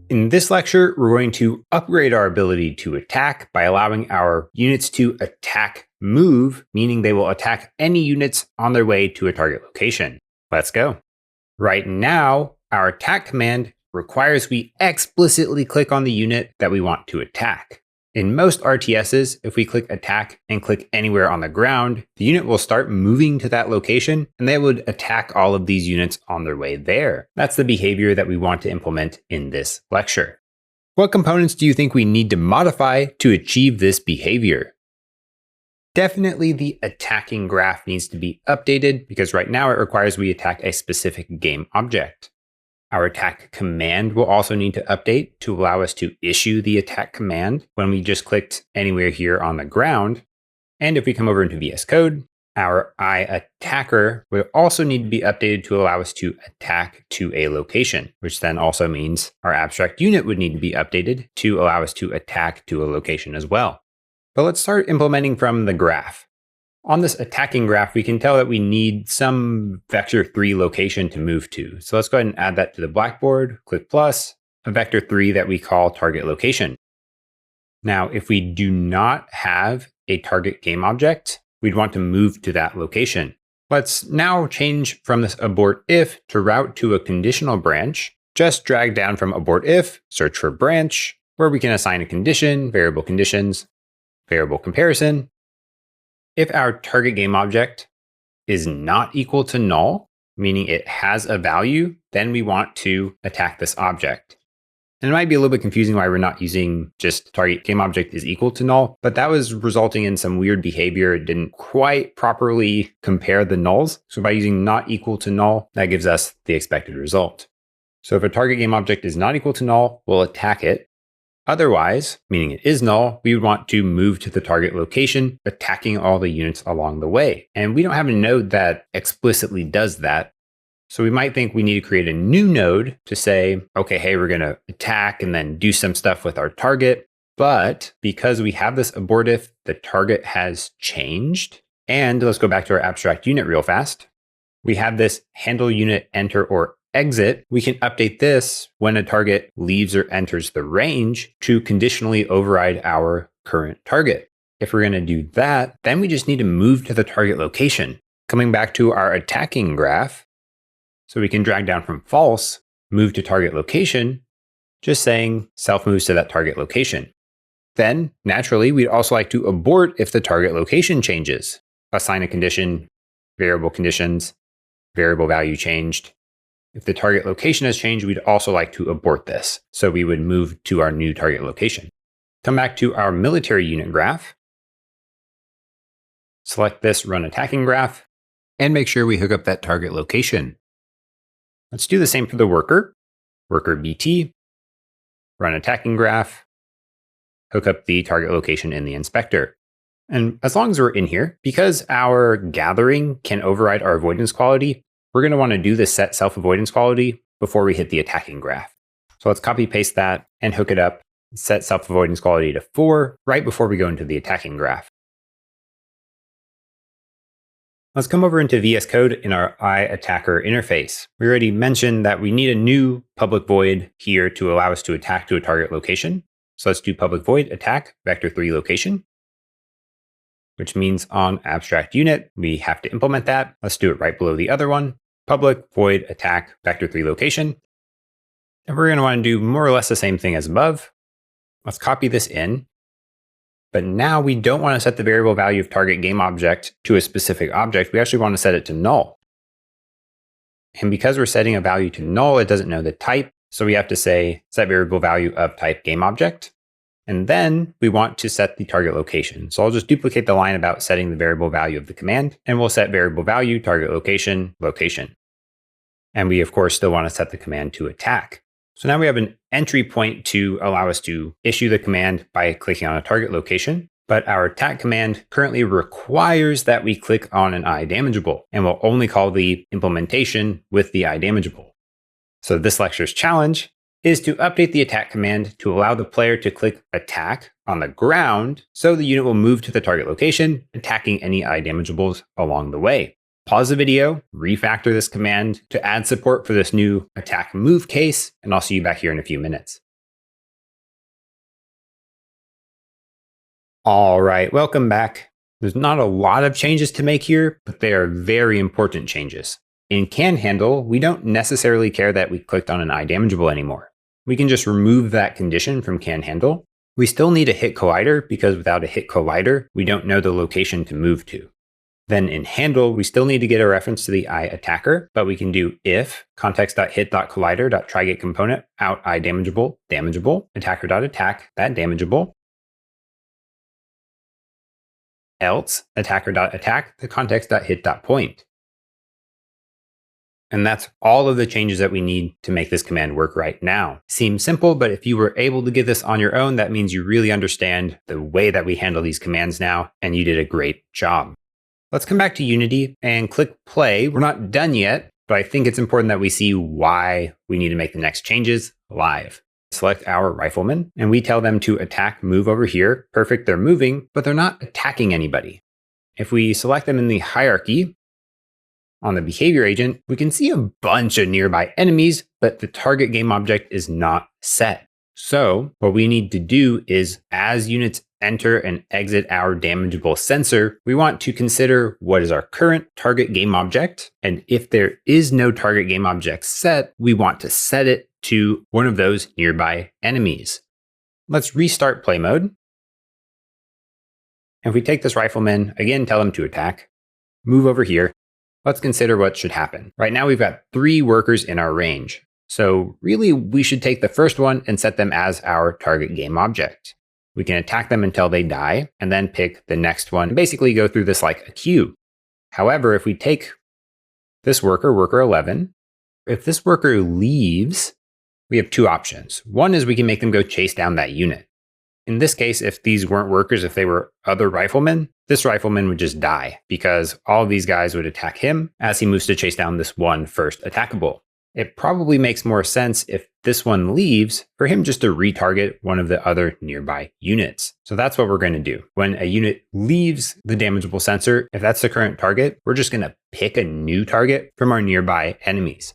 In this lecture, we're going to upgrade our ability to attack by allowing our units to attack move, meaning they will attack any units on their way to a target location. Let's go. Right now, our attack command requires we explicitly click on the unit that we want to attack. In most RTSs, if we click attack and click anywhere on the ground, the unit will start moving to that location and they would attack all of these units on their way there. That's the behavior that we want to implement in this lecture. What components do you think we need to modify to achieve this behavior? Definitely the attacking graph needs to be updated because right now it requires we attack a specific game object. Our attack command will also need to update to allow us to issue the attack command when we just clicked anywhere here on the ground. And if we come over into VS Code, our iAttacker will also need to be updated to allow us to attack to a location, which then also means our abstract unit would need to be updated to allow us to attack to a location as well. But let's start implementing from the graph. On this attacking graph, we can tell that we need some vector3 location to move to. So let's go ahead and add that to the blackboard, click plus, a vector3 that we call target location. Now, if we do not have a target game object, we'd want to move to that location. Let's now change from this abort if to route to a conditional branch. Just drag down from abort if, search for branch, where we can assign a condition, variable conditions, variable comparison. If our target game object is not equal to null, meaning it has a value, then we want to attack this object. And it might be a little bit confusing why we're not using just target game object is equal to null, but that was resulting in some weird behavior. It didn't quite properly compare the nulls. So by using not equal to null, that gives us the expected result. So if a target game object is not equal to null, we'll attack it. Otherwise, meaning it is null, we would want to move to the target location, attacking all the units along the way. And we don't have a node that explicitly does that. So we might think we need to create a new node to say, okay, hey, we're going to attack and then do some stuff with our target. But because we have this abort if, the target has changed. And let's go back to our abstract unit real fast. We have this handle unit enter or exit. We can update this when a target leaves or enters the range to conditionally override our current target. If we're going to do that, then we just need to move to the target location. Coming back to our attacking graph, so we can drag down from false, move to target location, just saying self moves to that target location. Then naturally, we'd also like to abort if the target location changes. Assign a condition, variable conditions, variable value changed. If the target location has changed, we'd also like to abort this. So we would move to our new target location. Come back to our military unit graph. Select this run attacking graph and make sure we hook up that target location. Let's do the same for the worker. Worker BT, run attacking graph, hook up the target location in the inspector. And as long as we're in here, because our gathering can override our avoidance quality, we're going to want to do the set self-avoidance quality before we hit the attacking graph. So let's copy paste that and hook it up, set self-avoidance quality to 4 right before we go into the attacking graph. Let's come over into VS Code in our iAttacker interface. We already mentioned that we need a new public void here to allow us to attack to a target location. So let's do public void attack vector3 location, which means on abstract unit, we have to implement that. Let's do it right below the other one. Public void attack vector3 location. And we're going to want to do more or less the same thing as above. Let's copy this in. But now we don't want to set the variable value of target game object to a specific object. We actually want to set it to null. And because we're setting a value to null, it doesn't know the type. So we have to say set variable value of type game object. And then we want to set the target location. So I'll just duplicate the line about setting the variable value of the command, and we'll set variable value, target location, location. And we, of course, still want to set the command to attack. So now we have an entry point to allow us to issue the command by clicking on a target location. But our attack command currently requires that we click on an iDamageable, and we'll only call the implementation with the iDamageable. So this lecture's challenge is to update the attack command to allow the player to click attack on the ground so the unit will move to the target location, attacking any iDamageables along the way. Pause the video, refactor this command to add support for this new attack move case, and I'll see you back here in a few minutes. All right, welcome back. There's not a lot of changes to make here, but they are very important changes. In CanHandle, we don't necessarily care that we clicked on an iDamageable anymore. We can just remove that condition from CanHandle. We still need a hit collider because without a hit collider, we don't know the location to move to. Then in handle, we still need to get a reference to the iAttacker, but we can do if context.hit.collider.tryGetComponent out iDamageable, damageable, attacker.attack, that damageable, else attacker.attack, the context.hit.point. And that's all of the changes that we need to make this command work right now. Seems simple, but if you were able to get this on your own, that means you really understand the way that we handle these commands now, and you did a great job. Let's come back to Unity and click play. We're not done yet, but I think it's important that we see why we need to make the next changes live. Select our riflemen, and we tell them to attack, move over here. Perfect, they're moving, but they're not attacking anybody. If we select them in the hierarchy, on the behavior agent, we can see a bunch of nearby enemies, but the target game object is not set. So what we need to do is, as units enter and exit our damageable sensor, we want to consider what is our current target game object. And if there is no target game object set, we want to set it to one of those nearby enemies. Let's restart play mode. If we take this rifleman, again, tell him to attack, move over here. Let's consider what should happen. Right now we've got 3 workers in our range. So really, we should take the first one and set them as our target game object. We can attack them until they die, and then pick the next one, and basically go through this like a queue. However, if we take this worker, worker 11, if this worker leaves, we have 2 options. One is we can make them go chase down that unit. In this case, if these weren't workers, if they were other riflemen, this rifleman would just die because all of these guys would attack him as he moves to chase down this one first attackable. It probably makes more sense if this one leaves for him just to retarget one of the other nearby units. So that's what we're going to do. When a unit leaves the damageable sensor, if that's the current target, we're just going to pick a new target from our nearby enemies.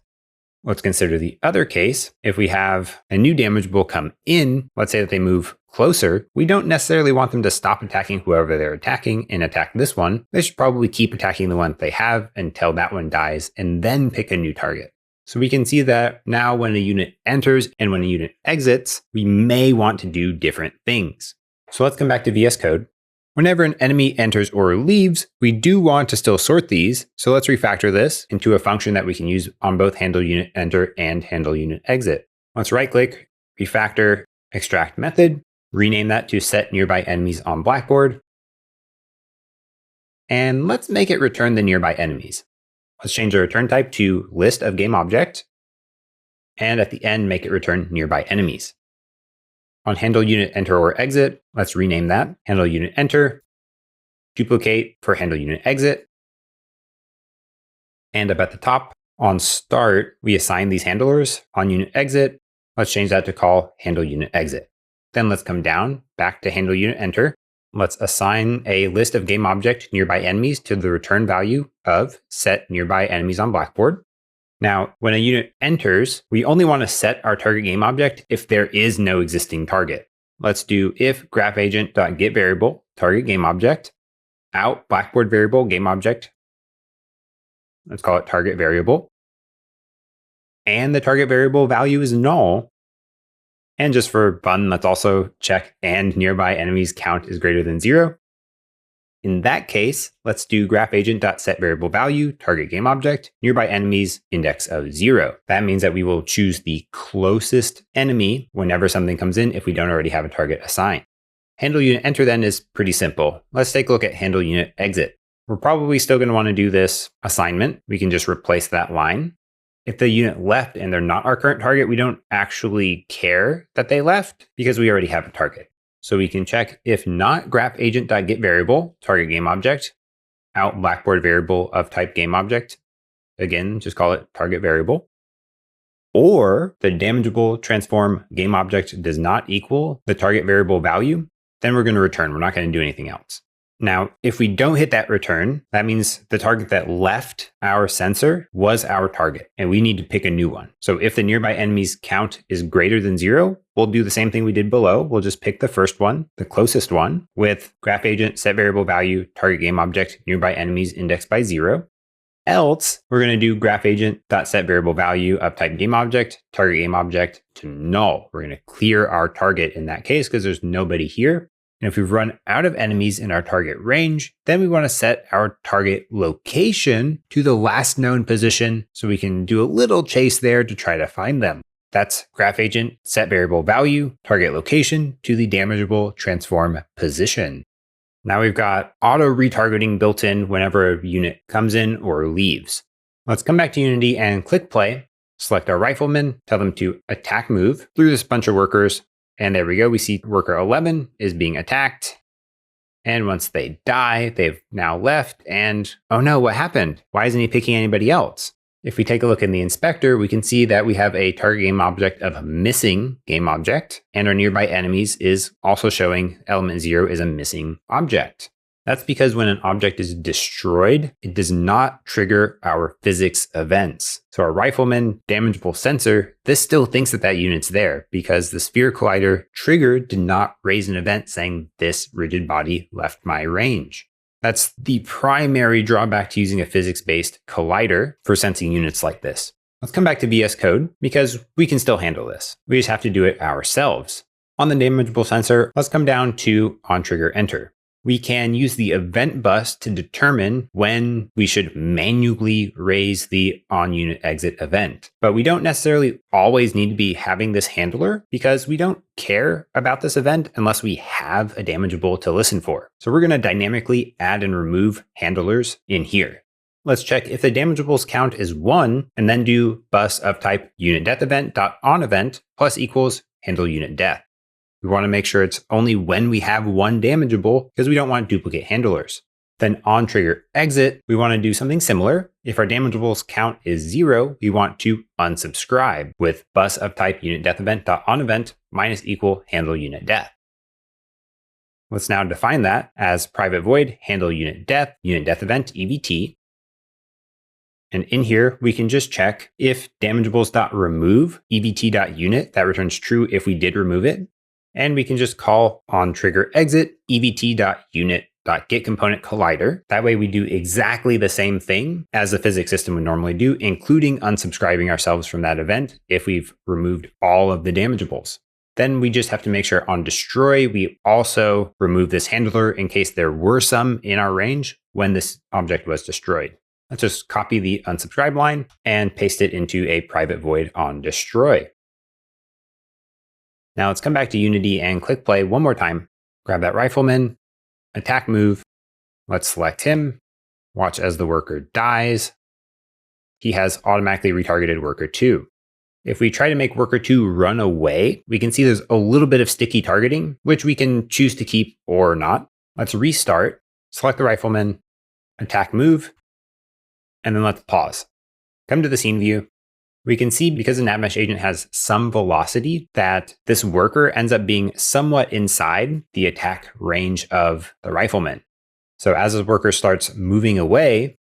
Let's consider the other case. If we have a new damageable come in, let's say that they move closer, we don't necessarily want them to stop attacking whoever they're attacking and attack this one. They should probably keep attacking the one they have until that one dies and then pick a new target. So we can see that now when a unit enters and when a unit exits, we may want to do different things. So let's come back to VS Code. Whenever an enemy enters or leaves, we do want to still sort these. So let's refactor this into a function that we can use on both handle unit enter and handle unit exit. Let's right click, refactor, extract method, rename that to set nearby enemies on Blackboard. And let's make it return the nearby enemies. Let's change the return type to list of game object. And at the end, make it return nearby enemies. On handle unit enter or exit, let's rename that handle unit enter, duplicate for handle unit exit. And up at the top on start, we assign these handlers. On unit exit, let's change that to call handle unit exit. Then let's come down back to handle unit enter. Let's assign a list of game object nearby enemies to the return value of set nearby enemies on Blackboard. Now, when a unit enters, we only want to set our target game object if there is no existing target. Let's do if graphagent.getVariable target game object out Blackboard variable game object. Let's call it target variable. And the target variable value is null. And just for fun, let's also check and nearby enemies count is greater than 0. In that case, let's do graphagent.setVariableValue, target game object, nearby enemies, index of 0. That means that we will choose the closest enemy whenever something comes in if we don't already have a target assigned. Handle unit enter then is pretty simple. Let's take a look at handle unit exit. We're probably still going to want to do this assignment. We can just replace that line. If the unit left and they're not our current target, we don't actually care that they left because we already have a target. So we can check if not graphagent.getVariable, target game object, out Blackboard variable of type game object. Again, just call it target variable. Or the damageable transform game object does not equal the target variable value, then we're going to return. We're not going to do anything else. Now, if we don't hit that return, that means the target that left our sensor was our target, and we need to pick a new one. So if the nearby enemies count is greater than 0, we'll do the same thing we did below. We'll just pick the first one, the closest one, with graph agent, set variable value, target game object, nearby enemies indexed by 0. Else, we're going to do graph agent dot set variable value of type game object, target game object to null. We're going to clear our target in that case because there's nobody here. And if we've run out of enemies in our target range, then we want to set our target location to the last known position so we can do a little chase there to try to find them. That's graph agent set variable value, target location to the damageable transform position. Now we've got auto retargeting built in whenever a unit comes in or leaves. Let's come back to Unity and click play, select our rifleman, tell them to attack move through this bunch of workers. And there we go. We see worker 11 is being attacked. And once they die, they've now left. And oh no, what happened? Why isn't he picking anybody else? If we take a look in the inspector, we can see that we have a target game object of missing game object, and our nearby enemies is also showing element 0 is a missing object. That's because when an object is destroyed, it does not trigger our physics events. So our rifleman damageable sensor, this still thinks that that unit's there because the sphere collider trigger did not raise an event saying this rigid body left my range. That's the primary drawback to using a physics-based collider for sensing units like this. Let's come back to VS Code because we can still handle this. We just have to do it ourselves. On the damageable sensor, let's come down to onTriggerEnter. We can use the event bus to determine when we should manually raise the onUnitExit event. But we don't necessarily always need to be having this handler because we don't care about this event unless we have a damageable to listen for. So we're going to dynamically add and remove handlers in here. Let's check if the damageables count is 1 and then do bus of type unitDeathEvent.onEvent plus equals handle unit death. We want to make sure it's only when we have one damageable because we don't want duplicate handlers. Then on trigger exit, we want to do something similar. If our damageables count is 0, we want to unsubscribe with bus of type unitDeathEvent.onEvent minus equal handle unit death. Let's now define that as private void handle unit death event EVT. And in here, we can just check if damageables.remove EVT.unit, that returns true if we did remove it. And we can just call on trigger exit evt.unit.getComponentCollider. That way we do exactly the same thing as the physics system would normally do, including unsubscribing ourselves from that event if we've removed all of the damageables. Then we just have to make sure on destroy, we also remove this handler in case there were some in our range when this object was destroyed. Let's just copy the unsubscribe line and paste it into a private void on destroy. Now let's come back to Unity and click play one more time. Grab that rifleman, attack move. Let's select him. Watch as the worker dies. He has automatically retargeted worker 2. If we try to make worker 2 run away, we can see there's a little bit of sticky targeting, which we can choose to keep or not. Let's restart, select the rifleman, attack move, and then let's pause. Come to the scene view. We can see because the NavMesh agent has some velocity that this worker ends up being somewhat inside the attack range of the rifleman. So as this worker starts moving away,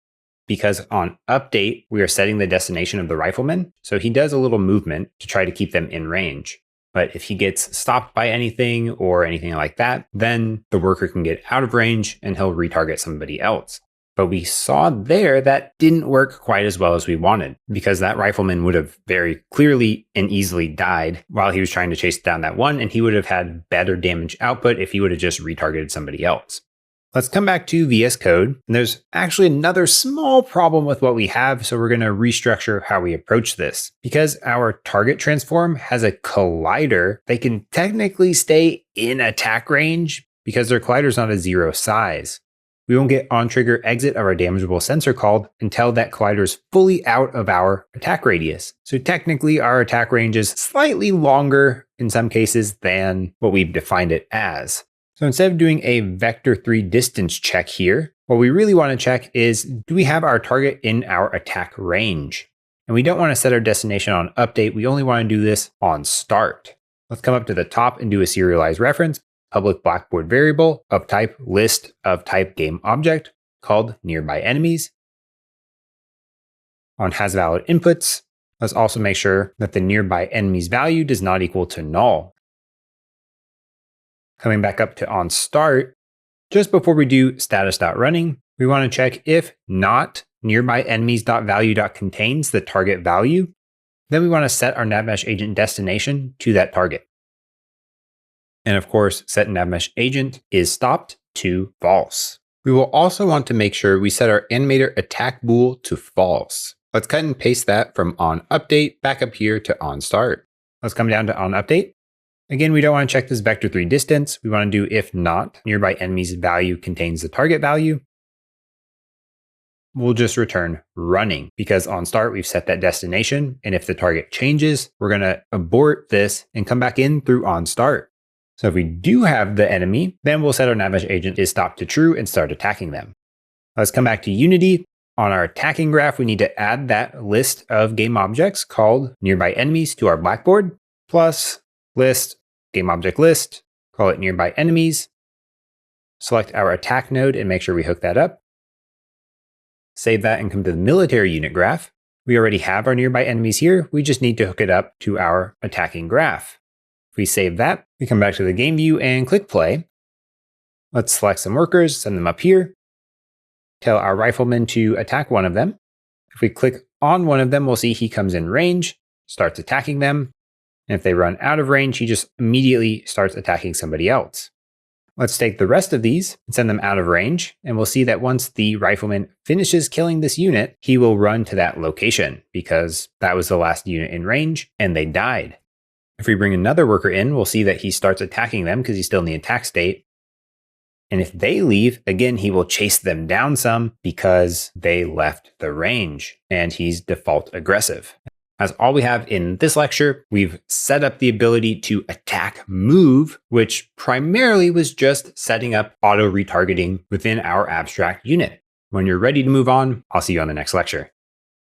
because on update, we are setting the destination of the rifleman, so he does a little movement to try to keep them in range. But if he gets stopped by anything or anything like that, then the worker can get out of range and he'll retarget somebody else. But we saw there that didn't work quite as well as we wanted because that rifleman would have very clearly and easily died while he was trying to chase down that one, and he would have had better damage output if he would have just retargeted somebody else. Let's come back to VS Code, and there's actually another small problem with what we have, so we're going to restructure how we approach this. Because our target transform has a collider, they can technically stay in attack range because their collider is not a 0 size. We won't get on trigger exit of our damageable sensor called until that collider is fully out of our attack radius. So technically our attack range is slightly longer in some cases than what we've defined it as. So instead of doing a vector 3 distance check here, what we really want to check is, do we have our target in our attack range? And we don't want to set our destination on update. We only want to do this on start. Let's come up to the top and do a serialized reference. public Blackboard variable of type list of type game object called nearby enemies. On has valid inputs, let's also make sure that the nearby enemies value does not equal to null. Coming back up to on start, just before we do status.running, we want to check if not nearby enemies.value.contains the target value. Then we want to set our NavMesh agent destination to that target. And of course, set NavMesh agent is stopped to false. We will also want to make sure we set our animator attack bool to false. Let's cut and paste that from on update back up here to on start. Let's come down to on update. Again, we don't want to check this vector3 distance. We want to do if not nearby enemies value contains the target value. We'll just return running because on start, we've set that destination. And if the target changes, we're going to abort this and come back in through on start. So if we do have the enemy, then we'll set our NavMesh agent is stopped to true and start attacking them. Let's come back to Unity. On our attacking graph, we need to add that list of game objects called nearby enemies to our Blackboard, plus list, game object list, call it nearby enemies. Select our attack node and make sure we hook that up. Save that and come to the military unit graph. We already have our nearby enemies here. We just need to hook it up to our attacking graph. If we save that, we come back to the game view and click play. Let's select some workers, send them up here. Tell our rifleman to attack one of them. If we click on one of them, we'll see he comes in range, starts attacking them. And if they run out of range, he just immediately starts attacking somebody else. Let's take the rest of these and send them out of range. And we'll see that once the rifleman finishes killing this unit, he will run to that location because that was the last unit in range and they died. If we bring another worker in, we'll see that he starts attacking them because he's still in the attack state. And if they leave, again, he will chase them down some because they left the range and he's default aggressive. That's all we have in this lecture. We've set up the ability to attack move, which primarily was just setting up auto retargeting within our abstract unit. When you're ready to move on, I'll see you on the next lecture.